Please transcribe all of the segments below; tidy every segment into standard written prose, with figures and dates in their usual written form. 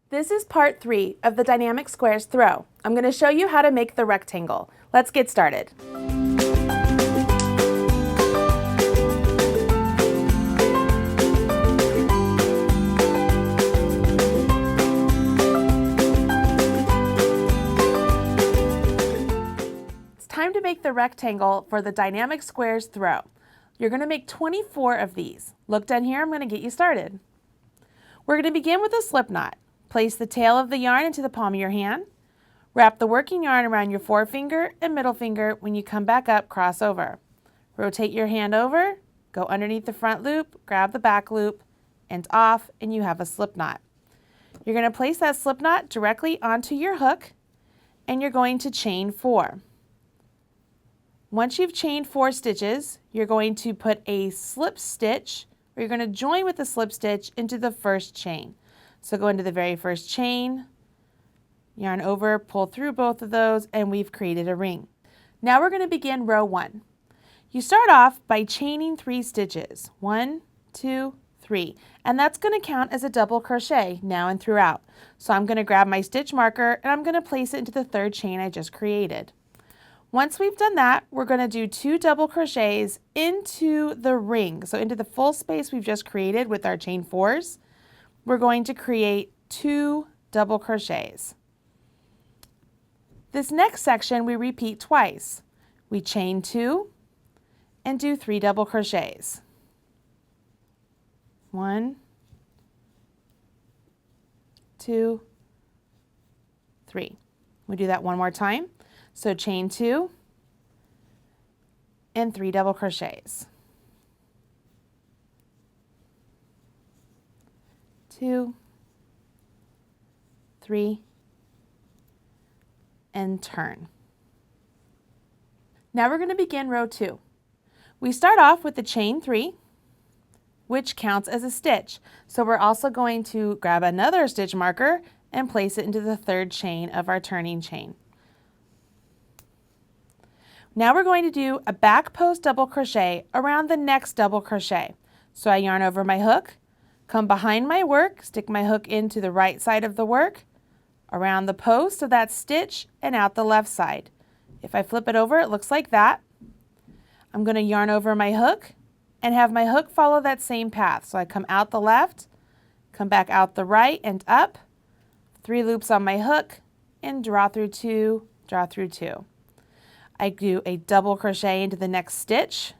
This is part 3 of the Dynamic Squares throw. I'm going to show you how to make the rectangle. Let's get started. It's time to make the rectangle for the Dynamic Squares throw. You're going to make 24 of these. Look down here, I'm going to get you started. We're going to begin with a slip knot. Place the tail of the yarn into the palm of your hand. Wrap the working yarn around your forefinger and middle finger. When you come back up, cross over. Rotate your hand over, go underneath the front loop, grab the back loop, and off, and you have a slip knot. You're going to place that slip knot directly onto your hook, and you're going to chain 4. Once you've chained 4 stitches, you're going to put a slip stitch, or you're going to join with the slip stitch into the first chain. So go into the very first chain, yarn over, pull through both of those, and we've created a ring. Now we're going to begin row 1. You start off by chaining 3 stitches. 1, 2, 3. And that's going to count as a double crochet now and throughout. So I'm going to grab my stitch marker and I'm going to place it into the 3rd chain I just created. Once we've done that, we're going to do 2 double crochets into the ring. So into the full space we've just created with our chain 4s. We're going to create 2 double crochets. This next section we repeat twice. We chain 2 and do 3 double crochets. 1, 2, 3. We do that one more time. So chain 2 and 3 double crochets. 2, 3, and turn. Now we're going to begin row 2. We start off with the chain 3, which counts as a stitch. So we're also going to grab another stitch marker and place it into the 3rd chain of our turning chain. Now we're going to do a back post double crochet around the next double crochet. So I yarn over my hook, come behind my work, stick my hook into the right side of the work, around the post of that stitch, and out the left side. If I flip it over, it looks like that. I'm going to yarn over my hook and have my hook follow that same path. So I come out the left, come back out the right and up, 3 loops on my hook, and draw through 2, draw through 2. I do a double crochet into the next stitch,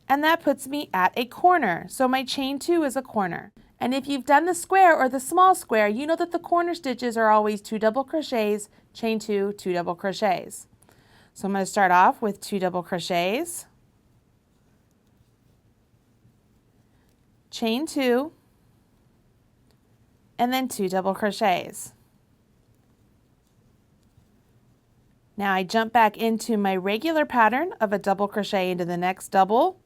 and that puts me at a corner. So my chain 2 is a corner. And if you've done the square or the small square, you know that the corner stitches are always 2 double crochets, chain 2, 2 double crochets. So I'm going to start off with 2 double crochets, chain 2, and then 2 double crochets. Now I jump back into my regular pattern of a double crochet into the next double,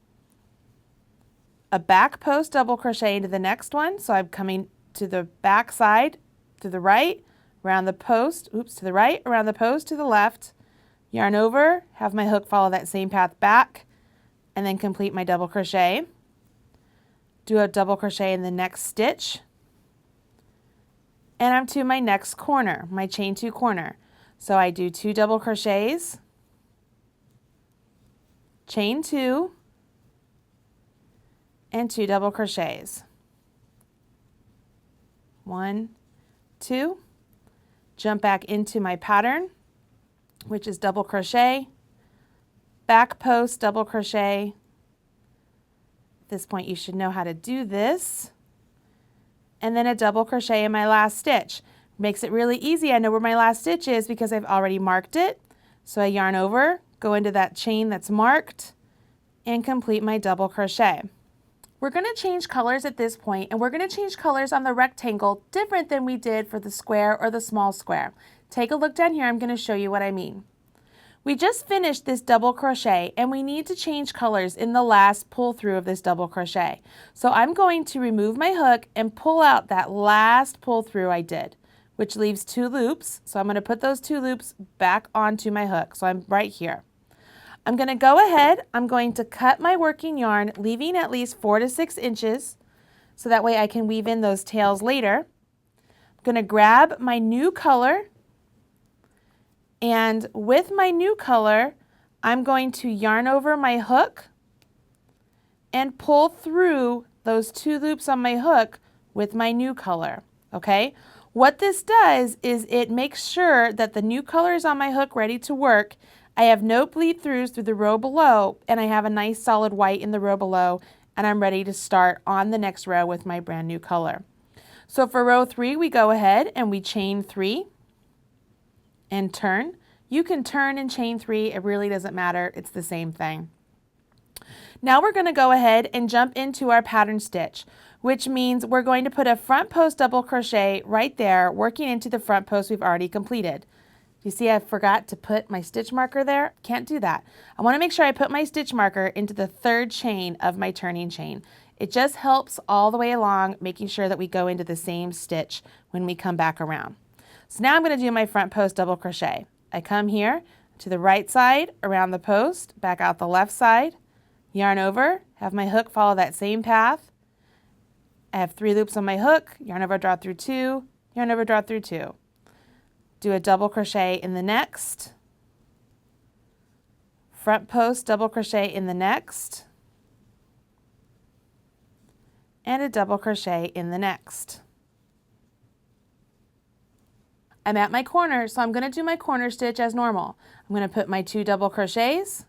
a back post double crochet into the next one. So I'm coming to the back side, to the right, around the post, to the right, around the post, to the left, yarn over, have my hook follow that same path back, and then complete my double crochet. Do a double crochet in the next stitch, and I'm to my next corner, my chain 2 corner. So I do 2 double crochets, chain 2, and 2 double crochets. 1, 2, jump back into my pattern, which is double crochet, back post double crochet. At this point you should know how to do this, and then a double crochet in my last stitch. Makes it really easy. I know where my last stitch is because I've already marked it. So I yarn over, go into that chain that's marked, and complete my double crochet. We're going to change colors at this point, and we're going to change colors on the rectangle different than we did for the square or the small square. Take a look down here. I'm going to show you what I mean. We just finished this double crochet, and we need to change colors in the last pull through of this double crochet. So I'm going to remove my hook and pull out that last pull through I did, which leaves 2 loops. So I'm going to put those 2 loops back onto my hook. So I'm right here. I'm going to go ahead, I'm going to cut my working yarn, leaving at least 4 to 6 inches, so that way I can weave in those tails later. I'm going to grab my new color, and with my new color, I'm going to yarn over my hook and pull through those 2 loops on my hook with my new color, okay? What this does is it makes sure that the new color is on my hook ready to work. I have no bleed throughs through the row below, and I have a nice solid white in the row below, and I'm ready to start on the next row with my brand new color. So for row 3, we go ahead and we chain 3 and turn. You can turn and chain 3, it really doesn't matter, it's the same thing. Now we're going to go ahead and jump into our pattern stitch, which means we're going to put a front post double crochet right there, working into the front post we've already completed. You see I forgot to put my stitch marker there? Can't do that. I want to make sure I put my stitch marker into the 3rd chain of my turning chain. It just helps all the way along, making sure that we go into the same stitch when we come back around. So now I'm going to do my front post double crochet. I come here to the right side, around the post, back out the left side, yarn over, have my hook follow that same path. I have 3 loops on my hook, yarn over, draw through 2, yarn over, draw through 2. Do a double crochet in the next, front post double crochet in the next, and a double crochet in the next. I'm at my corner, so I'm going to do my corner stitch as normal. I'm going to put my 2 double crochets,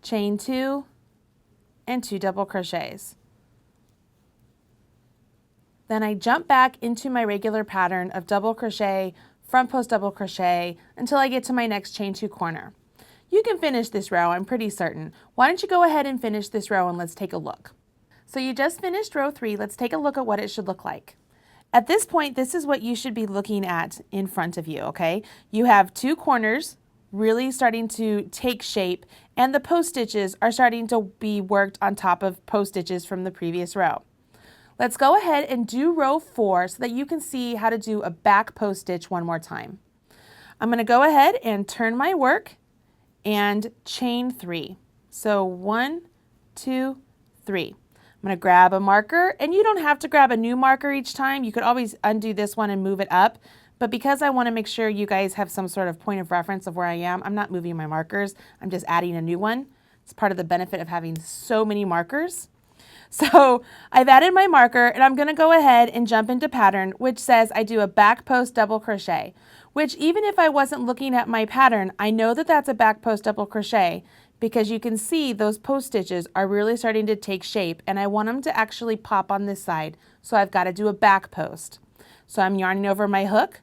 chain 2, and 2 double crochets. Then I jump back into my regular pattern of double crochet, front post double crochet until I get to my next chain 2 corner. You can finish this row, I'm pretty certain. Why don't you go ahead and finish this row and let's take a look. So you just finished row 3, let's take a look at what it should look like. At this point, this is what you should be looking at in front of you, okay? You have 2 corners really starting to take shape, and the post stitches are starting to be worked on top of post stitches from the previous row. Let's go ahead and do row 4 so that you can see how to do a back post stitch one more time. I'm going to go ahead and turn my work and chain 3. So 1, 2, 3. I'm going to grab a marker, and you don't have to grab a new marker each time. You could always undo this one and move it up. But because I want to make sure you guys have some sort of point of reference of where I am, I'm not moving my markers. I'm just adding a new one. It's part of the benefit of having so many markers. So I've added my marker, and I'm going to go ahead and jump into pattern, which says I do a back post double crochet, which even if I wasn't looking at my pattern, I know that that's a back post double crochet because you can see those post stitches are really starting to take shape, and I want them to actually pop on this side. So I've got to do a back post. So I'm yarning over my hook,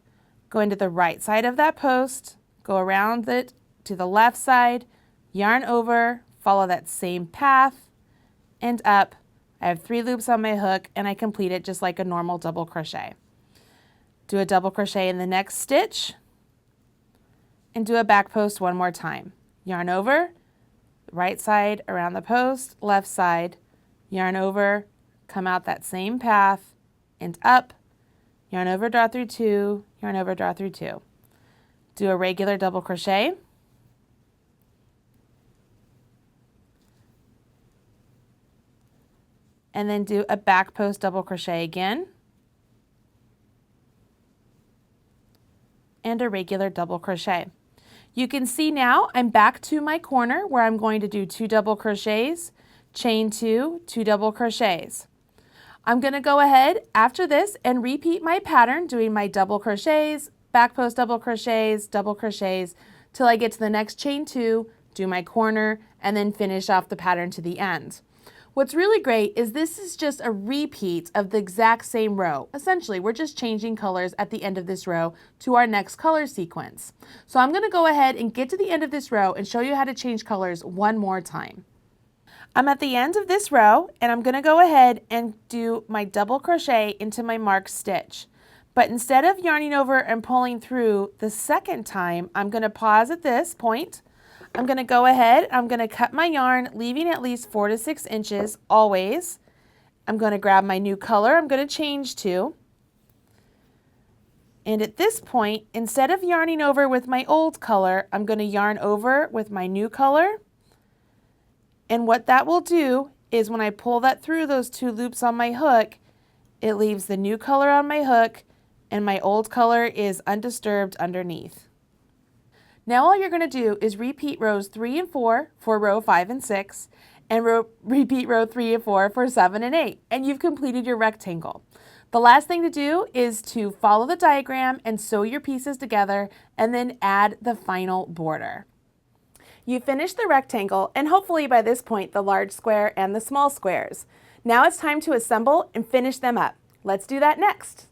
go into the right side of that post, go around it to the left side, yarn over, follow that same path, and up. I have 3 loops on my hook, and I complete it just like a normal double crochet. Do a double crochet in the next stitch, and do a back post one more time. Yarn over, right side around the post, left side, yarn over, come out that same path, and up, yarn over, draw through 2, yarn over, draw through 2. Do a regular double crochet, and then do a back post double crochet again, and a regular double crochet. You can see now I'm back to my corner where I'm going to do 2 double crochets, chain 2, 2 double crochets. I'm going to go ahead after this and repeat my pattern, doing my double crochets, back post double crochets, till I get to the next chain 2, do my corner, and then finish off the pattern to the end. What's really great is this is just a repeat of the exact same row. Essentially, we're just changing colors at the end of this row to our next color sequence. So I'm going to go ahead and get to the end of this row and show you how to change colors one more time. I'm at the end of this row, and I'm going to go ahead and do my double crochet into my marked stitch. But instead of yarning over and pulling through the second time, I'm going to pause at this point. I'm going to go ahead, I'm going to cut my yarn, leaving at least 4 to 6 inches always. I'm going to grab my new color, I'm going to change to. And at this point, instead of yarning over with my old color, I'm going to yarn over with my new color. And what that will do is when I pull that through those 2 loops on my hook, It leaves the new color on my hook and my old color is undisturbed underneath. Now all you're going to do is repeat rows 3 and 4 for row 5 and 6 and repeat row 3 and 4 for 7 and 8, and you've completed your rectangle. The last thing to do is to follow the diagram and sew your pieces together and then add the final border. You finished the rectangle and hopefully by this point the large square and the small squares. Now it's time to assemble and finish them up. Let's do that next.